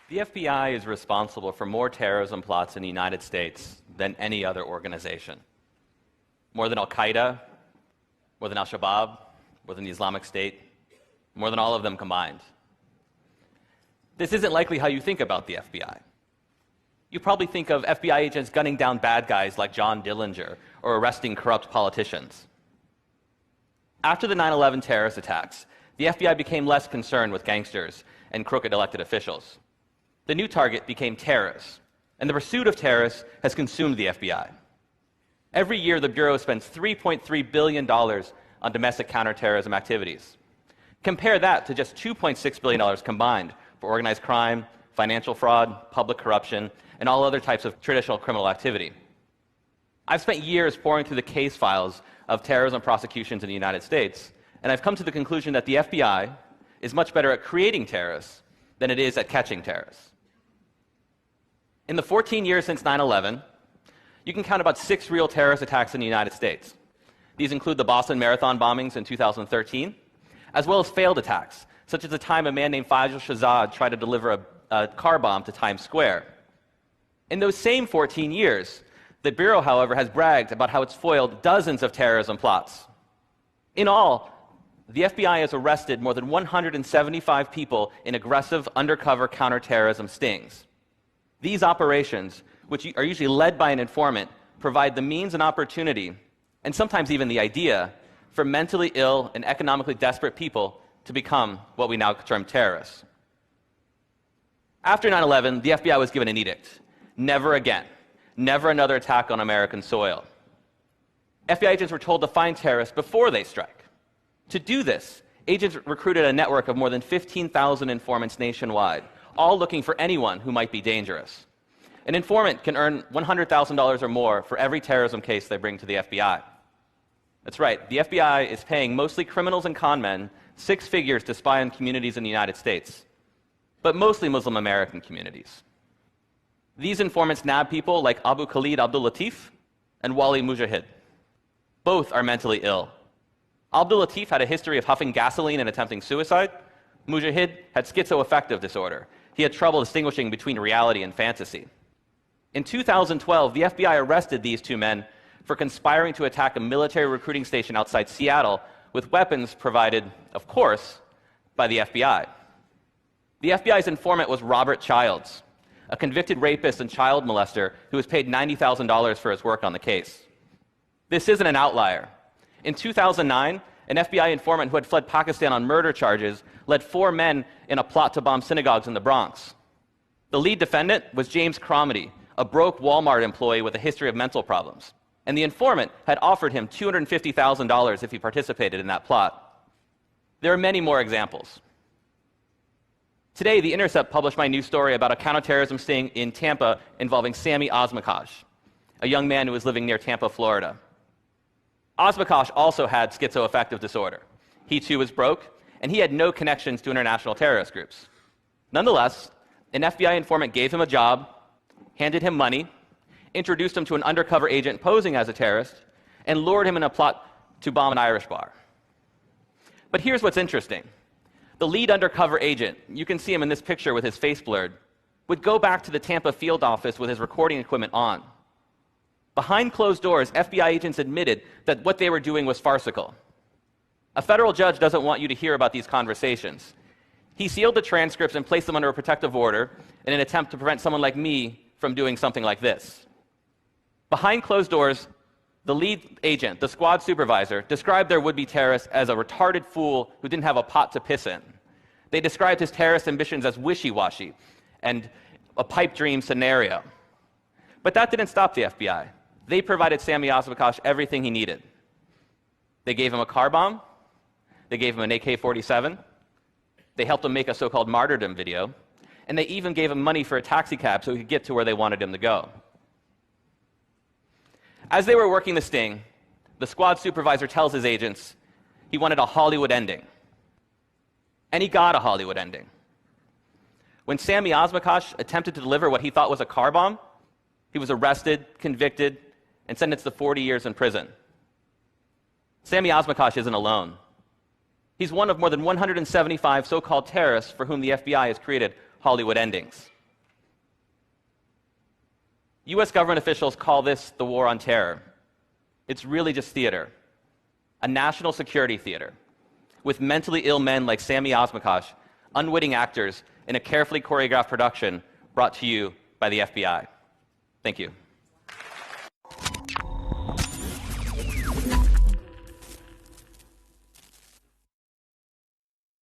The FBI is responsible for more terrorism plots in the United States than any other organization. More than Al-Qaeda, more than Al-Shabaab, more than the Islamic State, more than all of them combined. This isn't likely how you think about the FBI. You probably think of FBI agents gunning down bad guys like John Dillinger or arresting corrupt politicians. After the 9/11 terrorist attacks, the FBI became less concerned with gangsters and crooked elected officials. The new target became terrorists, and the pursuit of terrorists has consumed the FBI. Every year, the Bureau spends $3.3 billion on domestic counterterrorism activities. Compare that to just $2.6 billion combined for organized crime, financial fraud, public corruption, and all other types of traditional criminal activity. I've spent years poring through the case files of terrorism prosecutions in the United States, and I've come to the conclusion that the FBI is much better at creating terrorists than it is at catching terrorists. In the 14 years since 9/11, you can count about 6 real terrorist attacks in the United States. These include the Boston Marathon bombings in 2013, as well as failed attacks, such as the time a man named Fajr Shahzad tried to deliver a car bomb to Times Square. In those same 14 years, the Bureau, however, has bragged about how it's foiled dozens of terrorism plots. In all, the FBI has arrested more than 175 people in aggressive undercover counterterrorism stings. These operations, which are usually led by an informant, provide the means and opportunity, and sometimes even the idea, for mentally ill and economically desperate people to become what we now term terrorists. After 9/11, the FBI was given an edict. Never again. Never another attack on American soil. FBI agents were told to find terrorists before they strike. To do this, agents recruited a network of more than 15,000 informants nationwide, all looking for anyone who might be dangerous. An informant can earn $100,000 or more for every terrorism case they bring to the FBI. That's right, the FBI is paying mostly criminals and con men 6 figures to spy on communities in the United States, but mostly Muslim American communities. These informants nab people like Abu Khalid Abdul Latif and Wali Mujahid. Both are mentally ill. Abdul Latif had a history of huffing gasoline and attempting suicide. Mujahid had schizoaffective disorder. He had trouble distinguishing between reality and fantasy. In 2012, the FBI arrested these 2 men for conspiring to attack a military recruiting station outside Seattle with weapons provided, of course, by the FBI. The FBI's informant was Robert Childs, a convicted rapist and child molester who was paid $90,000 for his work on the case. This isn't an outlier. In 2009, an FBI informant who had fled Pakistan on murder charges led 4 men in a plot to bomb synagogues in the Bronx. The lead defendant was James Cromedy, a broke Walmart employee with a history of mental problems, and the informant had offered him $250,000 if he participated in that plot. There are many more examples. Today, The Intercept published my new story about a counterterrorism sting in Tampa involving Sami Osmakash, a young man who was living near Tampa, Florida. Osmakash also had schizoaffective disorder. He too was broke, and he had no connections to international terrorist groups. Nonetheless, an FBI informant gave him a job, handed him money, introduced him to an undercover agent posing as a terrorist, and lured him in a plot to bomb an Irish bar. But here's what's interesting. The lead undercover agent, you can see him in this picture with his face blurred, would go back to the Tampa field office with his recording equipment on. Behind closed doors, FBI agents admitted that what they were doing was farcical. A federal judge doesn't want you to hear about these conversations. He sealed the transcripts and placed them under a protective order in an attempt to prevent someone like me from doing something like this. Behind closed doors, the lead agent, the squad supervisor, described their would-be terrorist as a retarded fool who didn't have a pot to piss in. They described his terrorist ambitions as wishy-washy and a pipe dream scenario. But that didn't stop the FBI. They provided Sami Osmakash everything he needed. They gave him a car bomb. They gave him an AK-47. They helped him make a so-called martyrdom video. And they even gave him money for a taxi cab so he could get to where they wanted him to go. As they were working the sting, the squad supervisor tells his agents he wanted a Hollywood ending. And he got a Hollywood ending. When Sami Osmakash attempted to deliver what he thought was a car bomb, he was arrested, convicted, and sentenced to 40 years in prison. Sami Osmakash isn't alone. He's one of more than 175 so-called terrorists for whom the FBI has created Hollywood endings. US government officials call this the war on terror. It's really just theater, a national security theater, with mentally ill men like Sami Osmakash, unwitting actors in a carefully choreographed production brought to you by the FBI. Thank you.